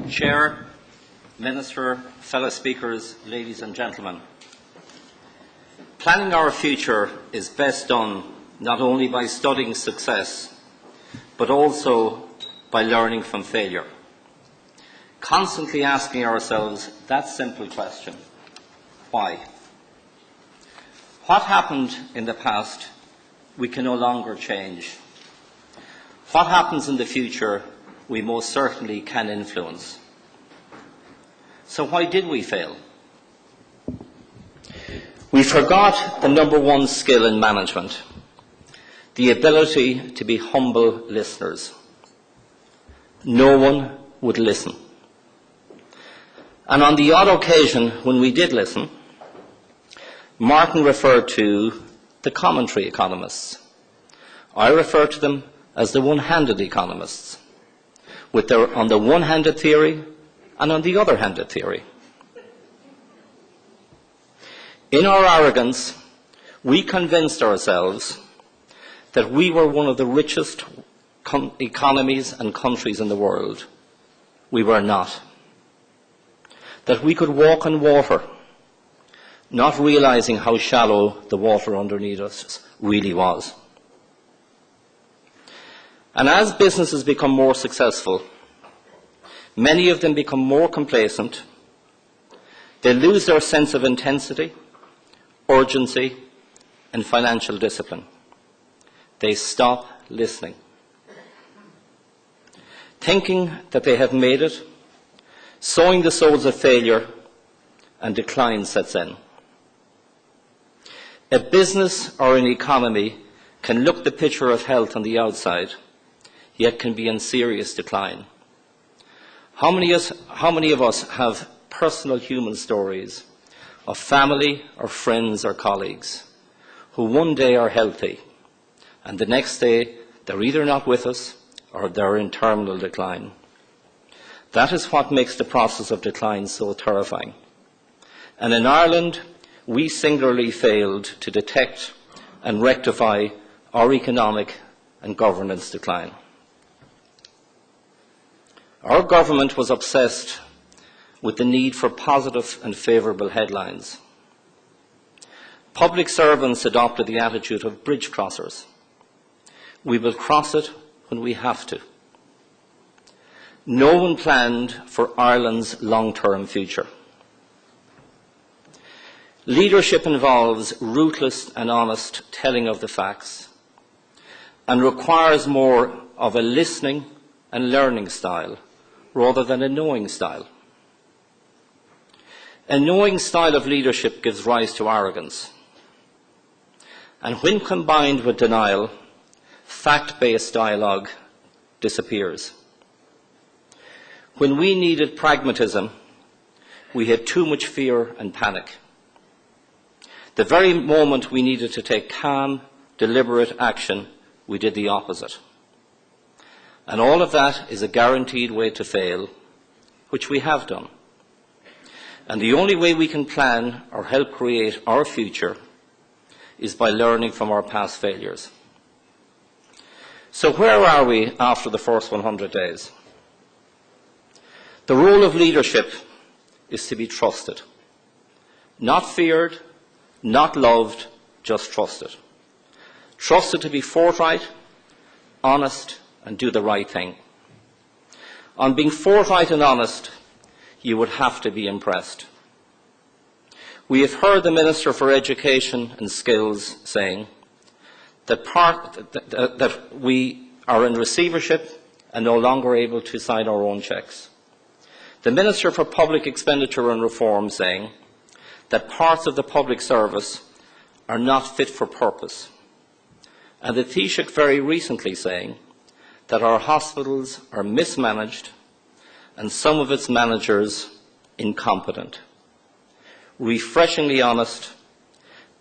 Chair, Minister, fellow speakers, ladies and gentlemen. Planning our future is best done not only by studying success, but also by learning from failure. Constantly asking ourselves that simple question: why? What happened in the past we can no longer change. What happens in the future we most certainly can influence. So why did we fail? We forgot the number one skill in management, the ability to be humble listeners. No one would listen. And on the odd occasion when we did listen, Martin referred to the commentary economists. I refer to them as the one-handed economists, with their on the one-handed theory and on the other-handed theory. In our arrogance, we convinced ourselves that we were one of the richest economies and countries in the world. We were not. That we could walk on water, not realizing how shallow the water underneath us really was. And as businesses become more successful, many of them become more complacent. They lose their sense of intensity, urgency, and financial discipline. They stop listening. Thinking that they have made it, sowing the sows of failure, and decline sets in. A business or an economy can look the picture of health on the outside, yet can be in serious decline. How many of us have personal human stories of family or friends or colleagues who one day are healthy and the next day they're either not with us or they're in terminal decline? That is what makes the process of decline so terrifying. And in Ireland, we singularly failed to detect and rectify our economic and governance decline. Our government was obsessed with the need for positive and favourable headlines. Public servants adopted the attitude of bridge crossers. We will cross it when we have to. No one planned for Ireland's long-term future. Leadership involves ruthless and honest telling of the facts and requires more of a listening and learning style rather than a knowing style. A knowing style of leadership gives rise to arrogance. And when combined with denial, fact-based dialogue disappears. When we needed pragmatism, we had too much fear and panic. The very moment we needed to take calm, deliberate action, we did the opposite. And all of that is a guaranteed way to fail, which we have done. And the only way we can plan or help create our future is by learning from our past failures. So where are we after the first 100 days? The role of leadership is to be trusted. Not feared, not loved, just trusted. Trusted to be forthright, honest, and do the right thing. On being forthright and honest, you would have to be impressed. We have heard the Minister for Education and Skills saying that we are in receivership and no longer able to sign our own cheques. The Minister for Public Expenditure and Reform saying that parts of the public service are not fit for purpose. And the Taoiseach very recently saying that our hospitals are mismanaged and some of its managers incompetent. Refreshingly honest,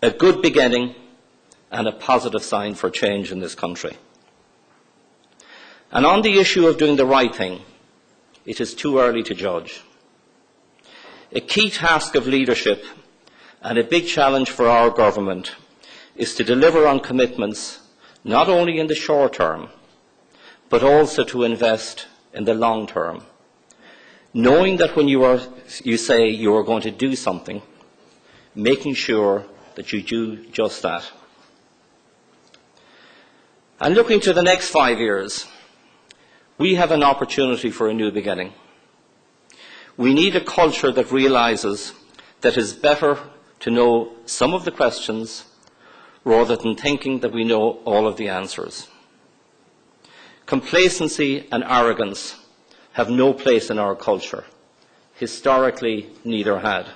a good beginning and a positive sign for change in this country. And on the issue of doing the right thing, it is too early to judge. A key task of leadership and a big challenge for our government is to deliver on commitments not only in the short term, but also to invest in the long term. knowing that when you say you are going to do something, making sure that you do just that. And looking to the next 5 years, we have an opportunity for a new beginning. We need a culture that realises that it is better to know some of the questions rather than thinking that we know all of the answers. Complacency and arrogance have no place in our culture. Historically, neither had.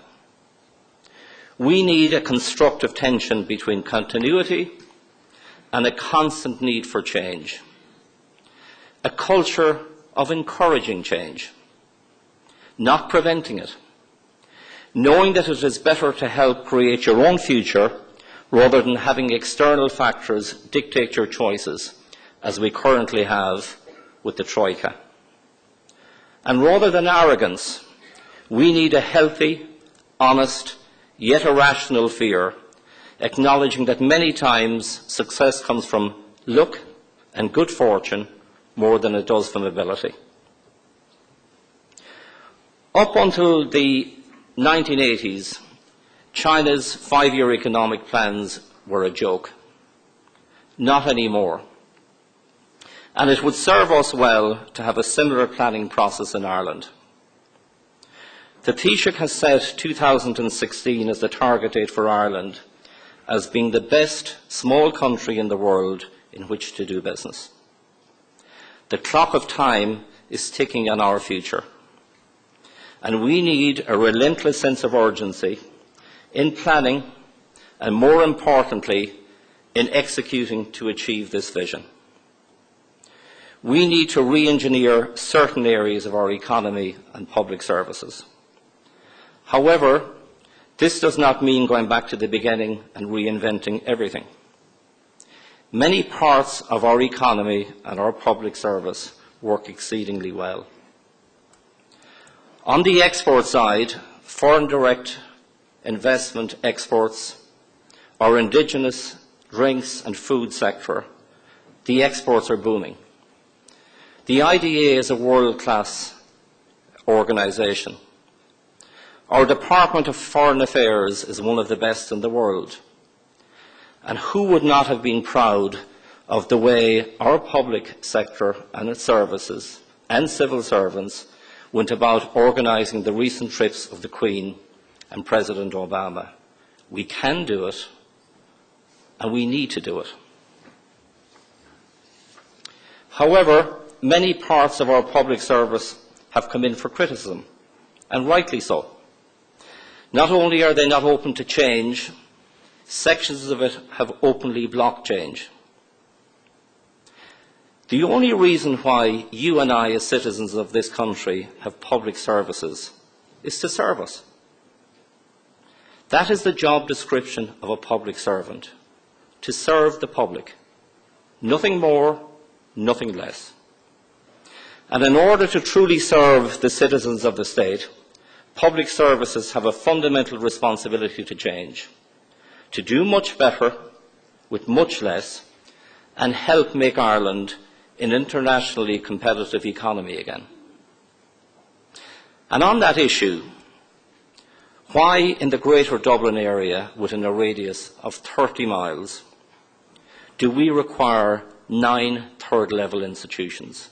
We need a constructive tension between continuity and a constant need for change. A culture of encouraging change, not preventing it. Knowing that it is better to help create your own future rather than having external factors dictate your choices, as we currently have with the Troika. And rather than arrogance, we need a healthy, honest, yet irrational fear, acknowledging that many times success comes from luck and good fortune more than it does from ability. Up until the 1980s, China's 5-year economic plans were a joke. Not anymore. And it would serve us well to have a similar planning process in Ireland. The Taoiseach has set 2016 as the target date for Ireland as being the best small country in the world in which to do business. The clock of time is ticking on our future. And we need a relentless sense of urgency in planning and, more importantly, in executing to achieve this vision. We need to re-engineer certain areas of our economy and public services. However, this does not mean going back to the beginning and reinventing everything. Many parts of our economy and our public service work exceedingly well. On the export side, foreign direct investment exports, our indigenous drinks and food sector, the exports are booming. The IDA is a world-class organisation. Our Department of Foreign Affairs is one of the best in the world. And who would not have been proud of the way our public sector and its services and civil servants went about organising the recent trips of the Queen and President Obama. We can do it, and we need to do it. However, many parts of our public service have come in for criticism, and rightly so. Not only are they not open to change, sections of it have openly blocked change. The only reason why you and I, as citizens of this country, have public services is to serve us. That is the job description of a public servant, to serve the public. Nothing more, nothing less. And in order to truly serve the citizens of the state, public services have a fundamental responsibility to change, to do much better with much less, and help make Ireland an internationally competitive economy again. And on that issue, why in the Greater Dublin area, within a radius of 30 miles, do we require 9 third-level institutions,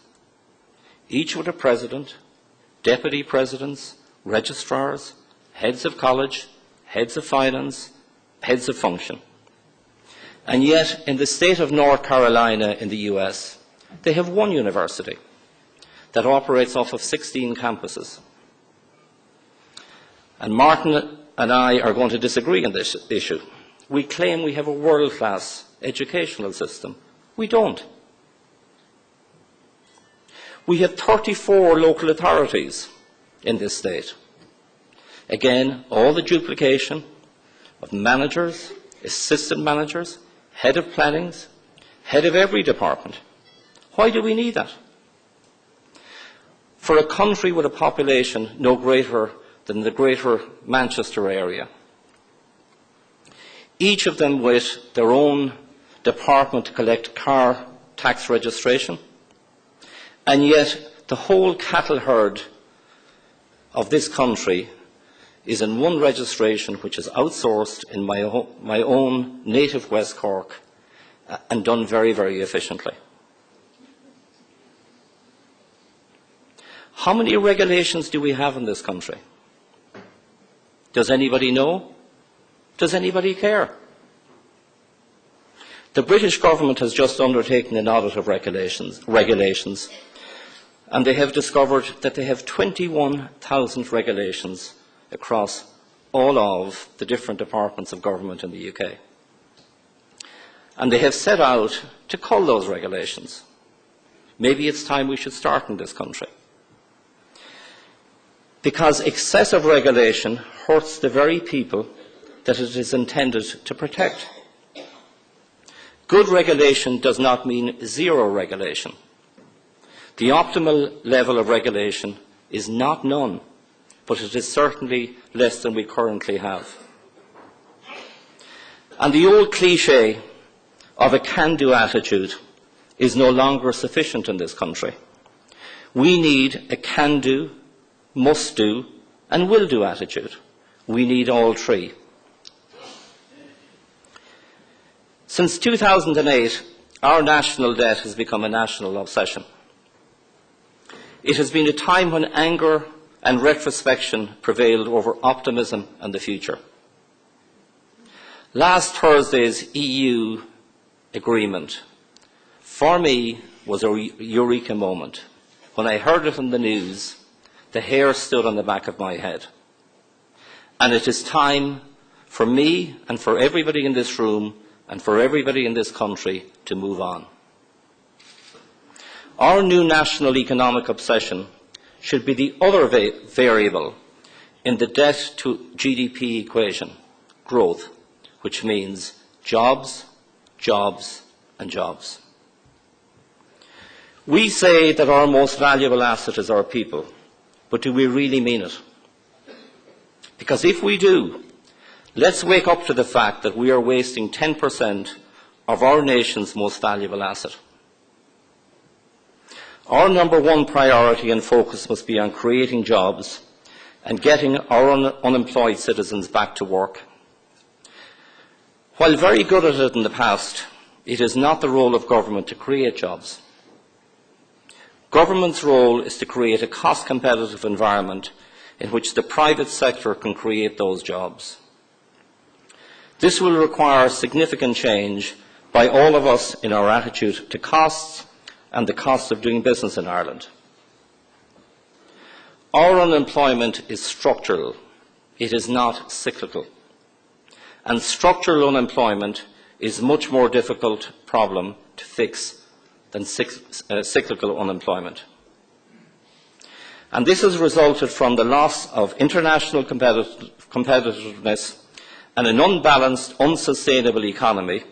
each with a president, deputy presidents, registrars, heads of college, heads of finance, heads of function? And yet, in the state of North Carolina in the US, they have one university that operates off of 16 campuses. And Martin and I are going to disagree on this issue. We claim we have a world-class educational system. We don't. We have 34 local authorities in this state. Again, all the duplication of managers, assistant managers, head of plannings, head of every department. Why do we need that? For a country with a population no greater than the Greater Manchester area, each of them with their own department to collect car tax registration, and yet the whole cattle herd of this country is in one registration which is outsourced in my own native West Cork and done very, very efficiently. How many regulations do we have in this country? Does anybody know? Does anybody care? The British government has just undertaken an audit of regulations, and they have discovered that they have 21,000 regulations across all of the different departments of government in the UK. And they have set out to cull those regulations. Maybe it's time we should start in this country. Because excessive regulation hurts the very people that it is intended to protect. Good regulation does not mean zero regulation. The optimal level of regulation is not none, but it is certainly less than we currently have. And the old cliché of a can-do attitude is no longer sufficient in this country. We need a can-do, must-do, and will-do attitude. We need all three. Since 2008, our national debt has become a national obsession. It has been a time when anger and retrospection prevailed over optimism and the future. Last Thursday's EU agreement, for me, was a eureka moment. When I heard it in the news, the hair stood on the back of my head. And it is time for me and for everybody in this room and for everybody in this country to move on. Our new national economic obsession should be the other variable in the debt to GDP equation, growth, which means jobs, jobs and jobs. We say that our most valuable asset is our people, but do we really mean it? Because if we do, let's wake up to the fact that we are wasting 10% of our nation's most valuable asset. Our number one priority and focus must be on creating jobs and getting our unemployed citizens back to work. While very good at it in the past, it is not the role of government to create jobs. Government's role is to create a cost-competitive environment in which the private sector can create those jobs. This will require significant change by all of us in our attitude to costs and the cost of doing business in Ireland. Our unemployment is structural. It is not cyclical. And structural unemployment is a much more difficult problem to fix than cyclical unemployment. And this has resulted from the loss of international competitiveness and an unbalanced, unsustainable economy,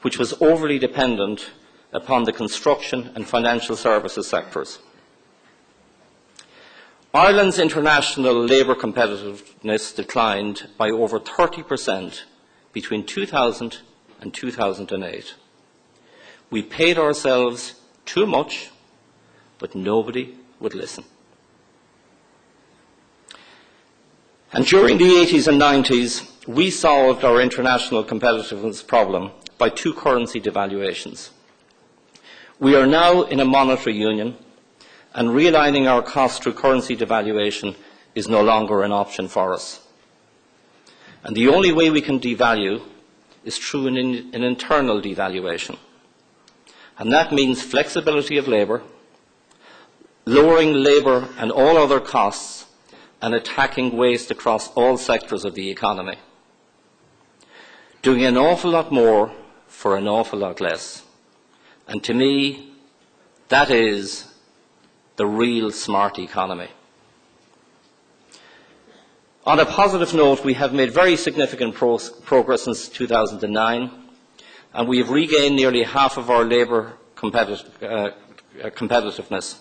which was overly dependent upon the construction and financial services sectors. Ireland's international labour competitiveness declined by over 30% between 2000 and 2008. We paid ourselves too much, but nobody would listen. And during the 80s and 90s, we solved our international competitiveness problem by two currency devaluations. We are now in a monetary union, and realigning our costs through currency devaluation is no longer an option for us. And the only way we can devalue is through an internal devaluation. And that means flexibility of labour, lowering labour and all other costs, and attacking waste across all sectors of the economy. Doing an awful lot more for an awful lot less. And to me, that is the real smart economy. On a positive note, we have made very significant progress since 2009, and we have regained nearly half of our labour competitiveness.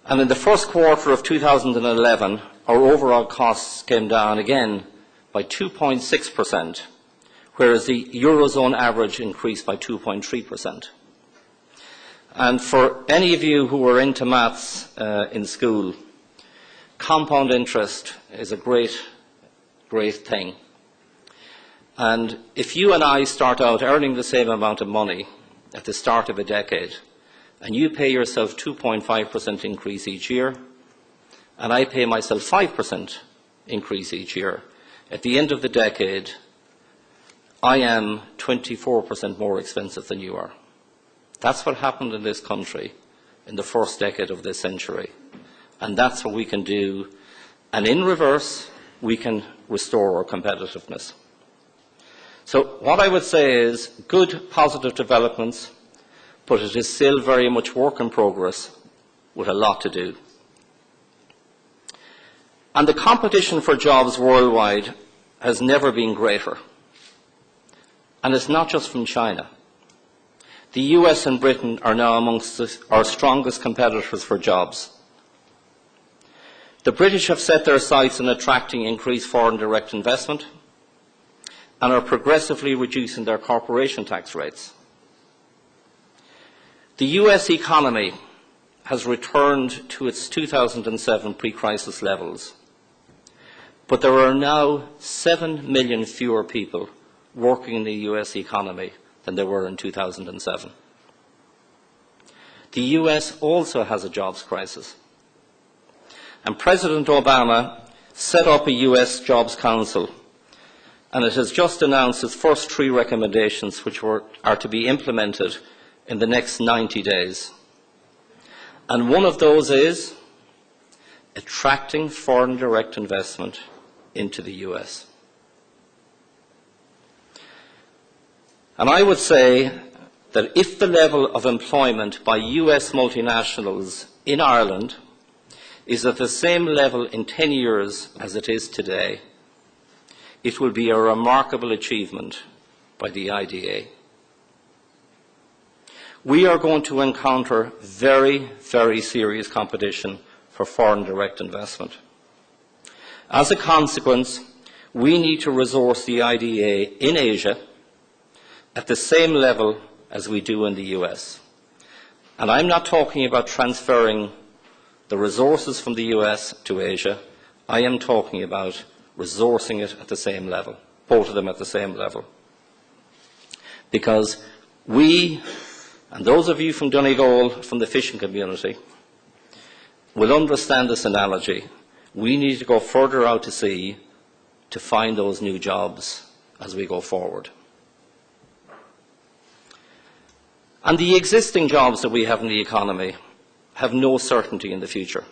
And in the first quarter of 2011, our overall costs came down again by 2.6%, whereas the Eurozone average increased by 2.3%. And for any of you who were into maths in school, compound interest is a great thing. And if you and I start out earning the same amount of money at the start of a decade, and you pay yourself 2.5% increase each year, and I pay myself 5% increase each year, at the end of the decade, I am 24% more expensive than you are. That's what happened in this country in the first decade of this century. And that's what we can do. And in reverse, we can restore our competitiveness. So what I would say is good, positive developments, but it is still very much work in progress with a lot to do. And the competition for jobs worldwide has never been greater. And it's not just from China. The US and Britain are now amongst our strongest competitors for jobs. The British have set their sights on attracting increased foreign direct investment and are progressively reducing their corporation tax rates. The US economy has returned to its 2007 pre-crisis levels, but there are now 7 million fewer people working in the US economy than there were in 2007. The US also has a jobs crisis. And President Obama set up a US Jobs Council, and it has just announced its first 3 recommendations which are to be implemented in the next 90 days. And one of those is attracting foreign direct investment into the US. And I would say that if the level of employment by US multinationals in Ireland is at the same level in 10 years as it is today, it will be a remarkable achievement by the IDA. We are going to encounter very, very serious competition for foreign direct investment. As a consequence, we need to resource the IDA in Asia at the same level as we do in the US. And I'm not talking about transferring the resources from the US to Asia. I am talking about resourcing it at the same level, both of them at the same level. Because we, and those of you from Donegal, from the fishing community, will understand this analogy. We need to go further out to sea to find those new jobs as we go forward. And the existing jobs that we have in the economy have no certainty in the future.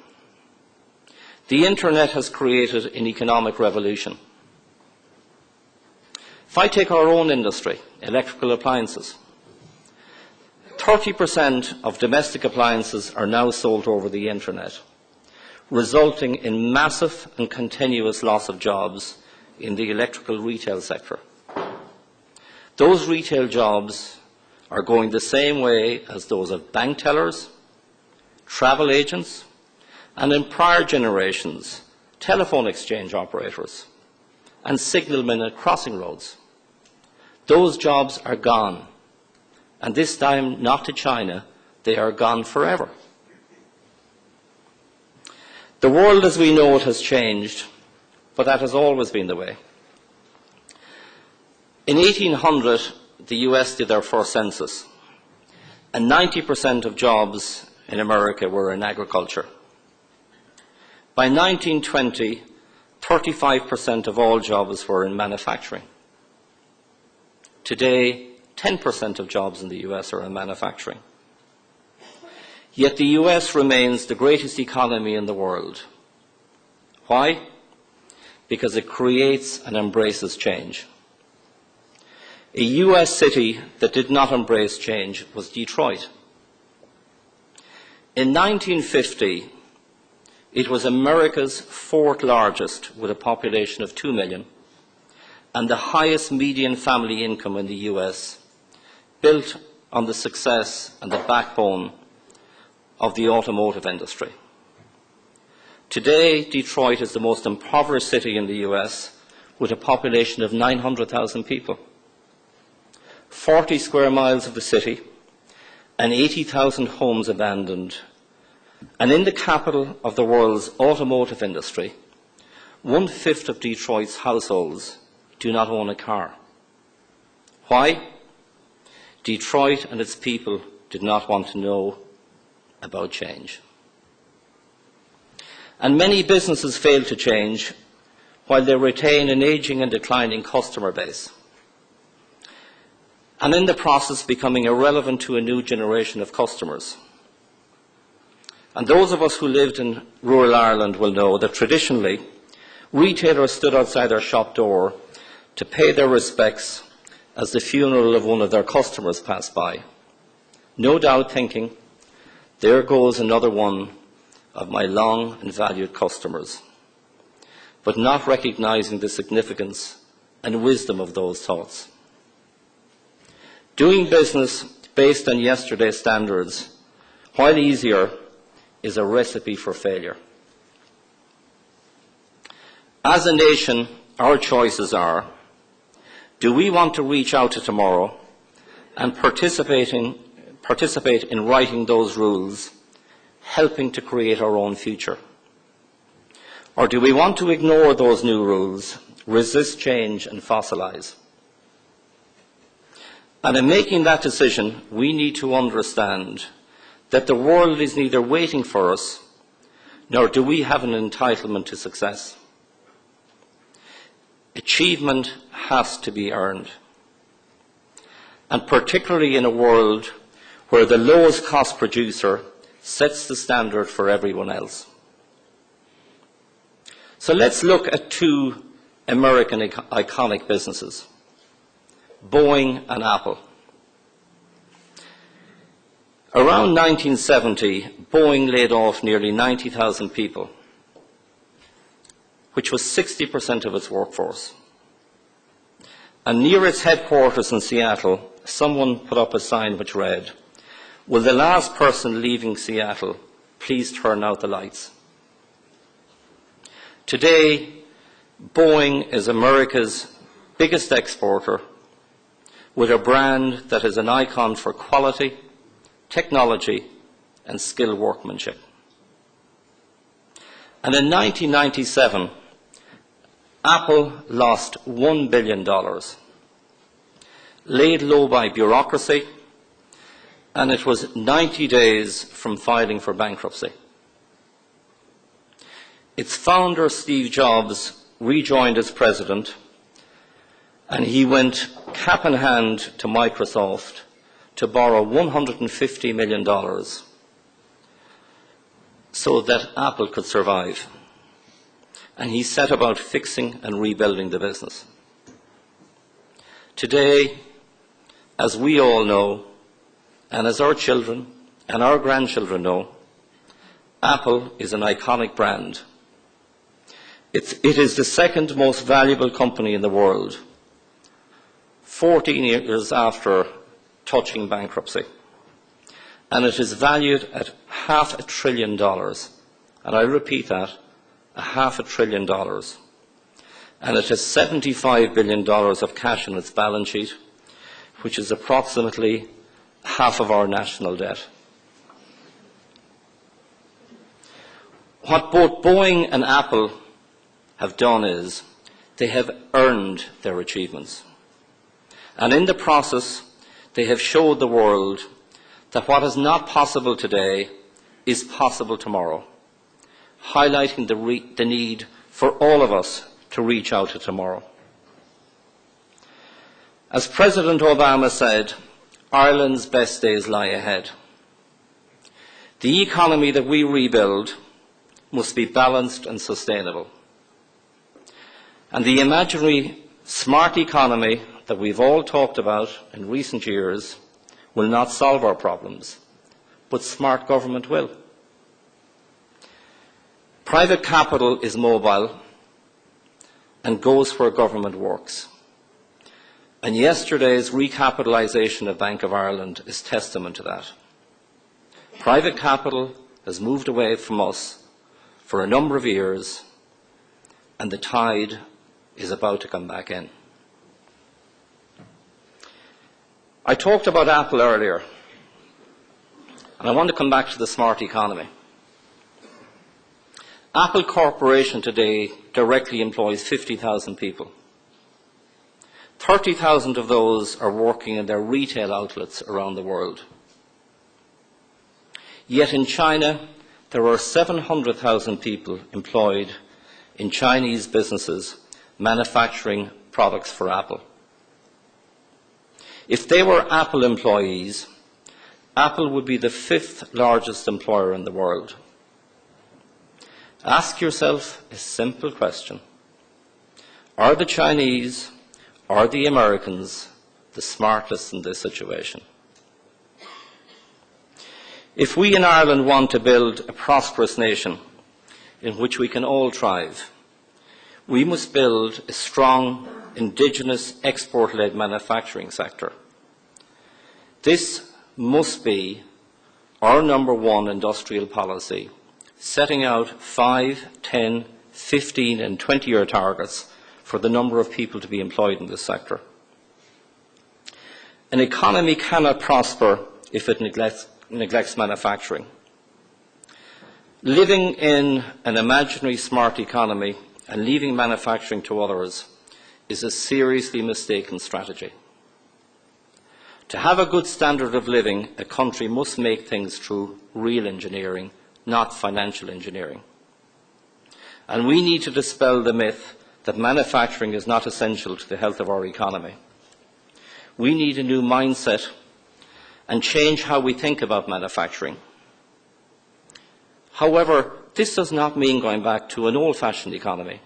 The Internet has created an economic revolution. If I take our own industry, electrical appliances, 30% of domestic appliances are now sold over the Internet, resulting in massive and continuous loss of jobs in the electrical retail sector. Those retail jobs are going the same way as those of bank tellers, travel agents, and in prior generations, telephone exchange operators and signalmen at crossing roads. Those jobs are gone, and this time not to China, they are gone forever. The world as we know it has changed, but that has always been the way. In 1800, the US did their first census, and 90% of jobs in America were in agriculture. By 1920, 35% of all jobs were in manufacturing. Today, 10% of jobs in the US are in manufacturing. Yet the US remains the greatest economy in the world. Why? Because it creates and embraces change. A US city that did not embrace change was Detroit. In 1950, it was America's 4th largest, with a population of 2 million, and the highest median family income in the US, built on the success and the backbone of the automotive industry. Today, Detroit is the most impoverished city in the US, with a population of 900,000 people. 40 square miles of the city and 80,000 homes abandoned, And in the capital of the world's automotive industry, 1/5 of Detroit's households do not own a car. Why? Detroit and its people did not want to know about change. And many businesses fail to change while they retain an aging and declining customer base, and in the process becoming irrelevant to a new generation of customers. And those of us who lived in rural Ireland will know that traditionally, retailers stood outside their shop door to pay their respects as the funeral of one of their customers passed by, no doubt thinking, there goes another one of my long and valued customers, but not recognizing the significance and wisdom of those thoughts. Doing business based on yesterday's standards, while easier, is a recipe for failure. As a nation, our choices are: do we want to reach out to tomorrow and participate in writing those rules, helping to create our own future? Or do we want to ignore those new rules, resist change and fossilize? And in making that decision, we need to understand that the world is neither waiting for us, nor do we have an entitlement to success. Achievement has to be earned. And particularly in a world where the lowest cost producer sets the standard for everyone else. So let's look at two American iconic businesses, Boeing and Apple. Around 1970, Boeing laid off nearly 90,000 people, which was 60% of its workforce. And near its headquarters in Seattle, someone put up a sign which read, "Will the last person leaving Seattle please turn out the lights?" Today, Boeing is America's biggest exporter, with a brand that is an icon for quality, technology, and skilled workmanship. And in 1997, Apple lost $1 billion, laid low by bureaucracy, and it was 90 days from filing for bankruptcy. Its founder, Steve Jobs, rejoined as president, and he went cap in hand to Microsoft to borrow $150 million so that Apple could survive. And he set about fixing and rebuilding the business. Today, as we all know, and as our children and our grandchildren know, Apple is an iconic brand. It is the second most valuable company in the world, 14 years after touching bankruptcy. And it is valued at $500 billion. And I repeat that, $500 billion. And it has $75 billion of cash in its balance sheet, which is approximately half of our national debt. What both Boeing and Apple have done is they have earned their achievements. And in the process, they have showed the world that what is not possible today is possible tomorrow, highlighting the need for all of us to reach out to tomorrow. As President Obama said, Ireland's best days lie ahead. The economy that we rebuild must be balanced and sustainable. And the imaginary smart economy that we've all talked about in recent years will not solve our problems, but smart government will. Private capital is mobile and goes where government works. And yesterday's recapitalisation of Bank of Ireland is testament to that. Private capital has moved away from us for a number of years, and the tide is about to come back in. I talked about Apple earlier, and I want to come back to the smart economy. Apple Corporation today directly employs 50,000 people. 30,000 of those are working in their retail outlets around the world. Yet in China, there are 700,000 people employed in Chinese businesses manufacturing products for Apple. If they were Apple employees, Apple would be the 5th largest employer in the world. Ask yourself a simple question. Are the Chinese or the Americans the smartest in this situation? If we in Ireland want to build a prosperous nation in which we can all thrive, we must build a strong indigenous export-led manufacturing sector. This must be our number one industrial policy, setting out 5, 10, 15 and 20-year targets for the number of people to be employed in this sector. An economy cannot prosper if it neglects manufacturing. Living in an imaginary smart economy and leaving manufacturing to others is a seriously mistaken strategy. To have a good standard of living, a country must make things through real engineering, not financial engineering. And we need to dispel the myth that manufacturing is not essential to the health of our economy. We need a new mindset and change how we think about manufacturing. However, this does not mean going back to an old-fashioned economy.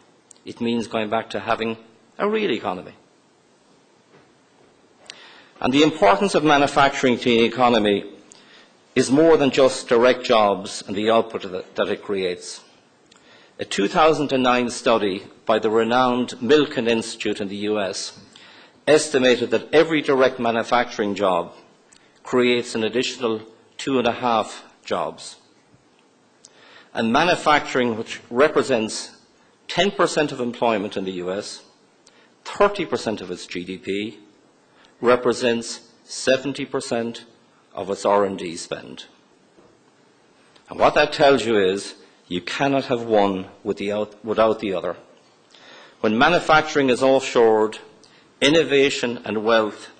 It means going back to having a real economy. And the importance of manufacturing to the economy is more than just direct jobs and the output that it creates. A 2009 study by the renowned Milken Institute in the US estimated that every direct manufacturing job creates an additional 2.5 jobs. And manufacturing, which represents 10% of employment in the US, 30% of its GDP, represents 70% of its R&D spend. And what that tells you is you cannot have one without the other. When manufacturing is offshored, innovation and wealth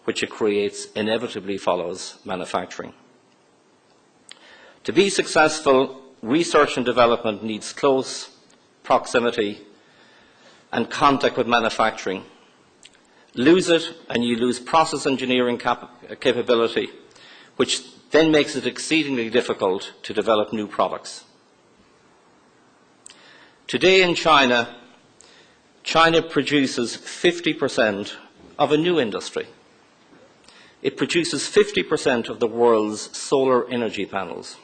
which it creates inevitably follows manufacturing. To be successful, research and development needs close proximity and contact with manufacturing. Lose it and you lose process engineering capability, which then makes it exceedingly difficult to develop new products. Today in China, China produces 50% of a new industry. It produces 50% of the world's solar energy panels.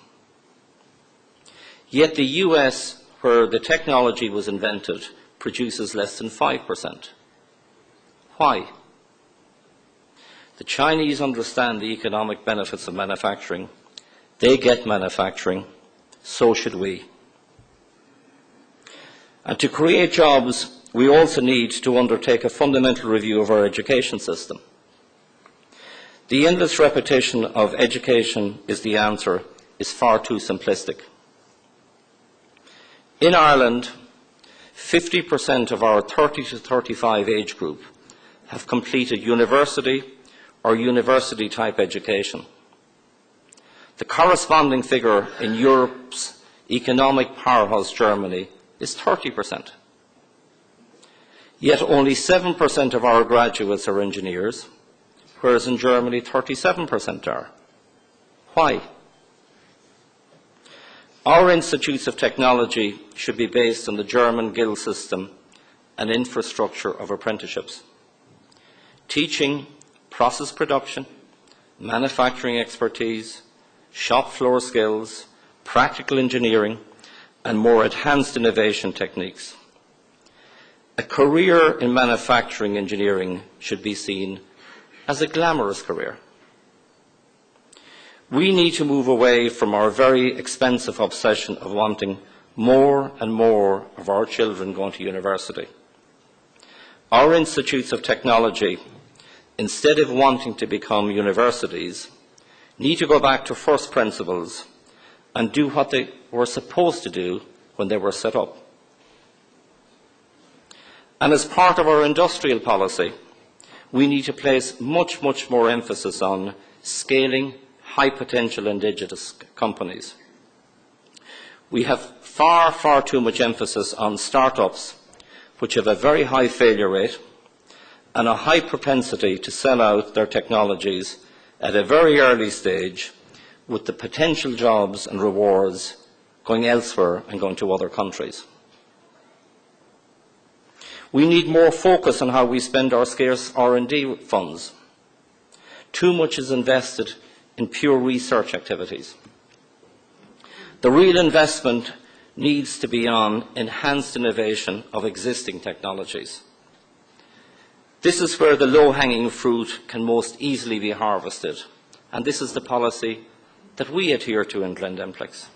Yet the US, where the technology was invented, produces less than 5%. Why? The Chinese understand the economic benefits of manufacturing. They get manufacturing. So should we. And to create jobs, we also need to undertake a fundamental review of our education system. The endless repetition of education is the answer is far too simplistic. In Ireland, 50% of our 30 to 35 age group have completed university or university-type education. The corresponding figure in Europe's economic powerhouse, Germany, is 30%. Yet only 7% of our graduates are engineers, whereas in Germany 37% are. Why? Our institutes of technology should be based on the German MacGill system and infrastructure of apprenticeships. Teaching process production, manufacturing expertise, shop floor skills, practical engineering, and more enhanced innovation techniques. A career in manufacturing engineering should be seen as a glamorous career. We need to move away from our very expensive obsession of wanting more and more of our children going to university. Our institutes of technology, instead of wanting to become universities, need to go back to first principles and do what they were supposed to do when they were set up. And as part of our industrial policy, we need to place much, much more emphasis on scaling high-potential indigenous companies. We have far, far too much emphasis on start-ups, which have a very high failure rate and a high propensity to sell out their technologies at a very early stage, with the potential jobs and rewards going elsewhere and going to other countries. We need more focus on how we spend our scarce R&D funds. Too much is invested in pure research activities. The real investment needs to be on enhanced innovation of existing technologies. This is where the low-hanging fruit can most easily be harvested, and this is the policy that we adhere to in Glendemplex.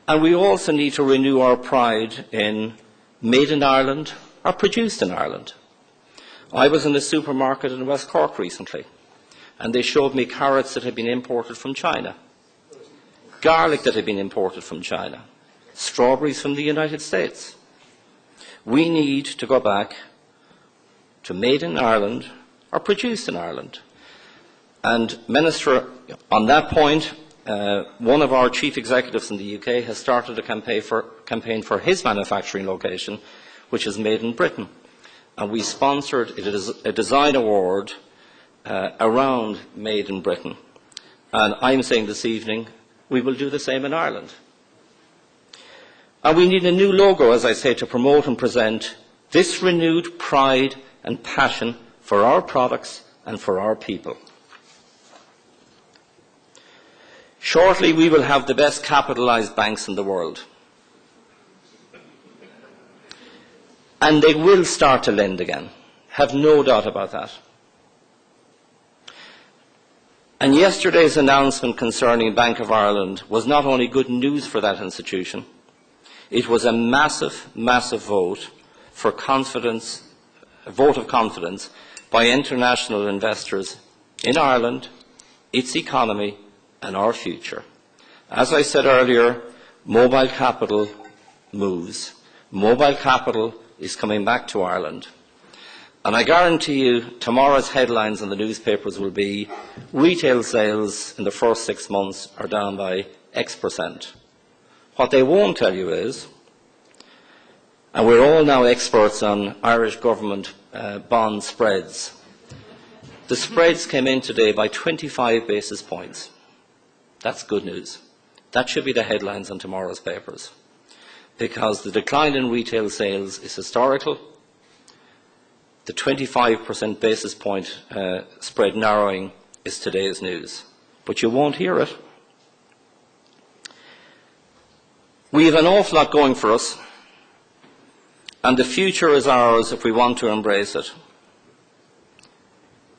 And we also need to renew our pride in made in Ireland or produced in Ireland. I was in a supermarket in West Cork recently, and they showed me carrots that had been imported from China, garlic that had been imported from China, strawberries from the United States. We need to go back to made in Ireland or produced in Ireland. And, Minister, on that point, one of our chief executives in the UK has started a campaign for his manufacturing location, which is made in Britain. And we sponsored a design award around Made in Britain. And I'm saying this evening, we will do the same in Ireland. And we need a new logo, as I say, to promote and present this renewed pride and passion for our products and for our people. Shortly, we will have the best capitalised banks in the world. And they will start to lend again. Have no doubt about that. And yesterday's announcement concerning Bank of Ireland was not only good news for that institution, it was a massive, massive vote for confidence, a vote of confidence by international investors in Ireland, its economy, and our future. As I said earlier, mobile capital moves. Mobile capital is coming back to Ireland. And I guarantee you tomorrow's headlines in the newspapers will be retail sales in the first 6 months are down by X%. What they won't tell you is, and we're all now experts on Irish government bond spreads, the spreads came in today by 25 basis points. That's good news. That should be the headlines on tomorrow's papers, because the decline in retail sales is historical. The 25% basis point spread narrowing is today's news, but you won't hear it. We have an awful lot going for us, and the future is ours if we want to embrace it.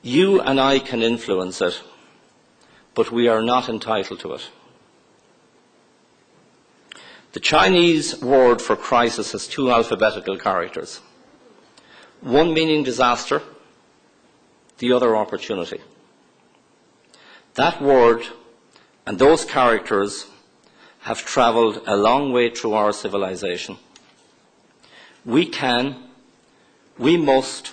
You and I can influence it, but we are not entitled to it. The Chinese word for crisis has 2 alphabetical characters. One meaning disaster, the other opportunity. That word and those characters have travelled a long way through our civilization. We can, we must,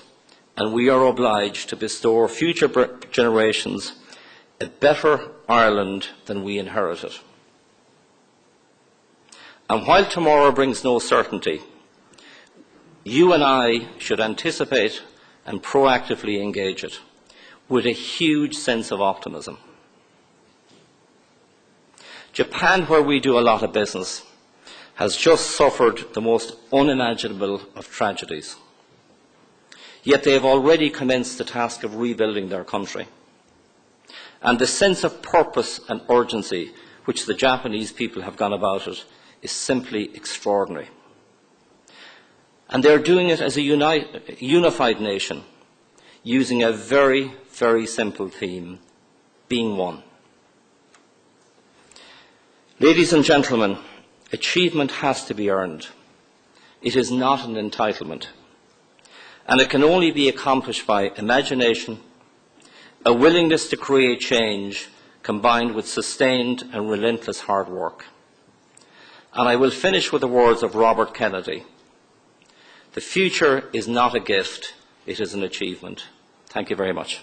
and we are obliged to bestow future generations a better Ireland than we inherited. And while tomorrow brings no certainty, you and I should anticipate and proactively engage it with a huge sense of optimism. Japan, where we do a lot of business, has just suffered the most unimaginable of tragedies. Yet they have already commenced the task of rebuilding their country. And the sense of purpose and urgency which the Japanese people have gone about it is simply extraordinary. And they're doing it as a unified nation, using a very, very simple theme, being one. Ladies and gentlemen, achievement has to be earned. It is not an entitlement. And it can only be accomplished by imagination, a willingness to create change combined with sustained and relentless hard work. And I will finish with the words of Robert Kennedy. The future is not a gift, it is an achievement. Thank you very much.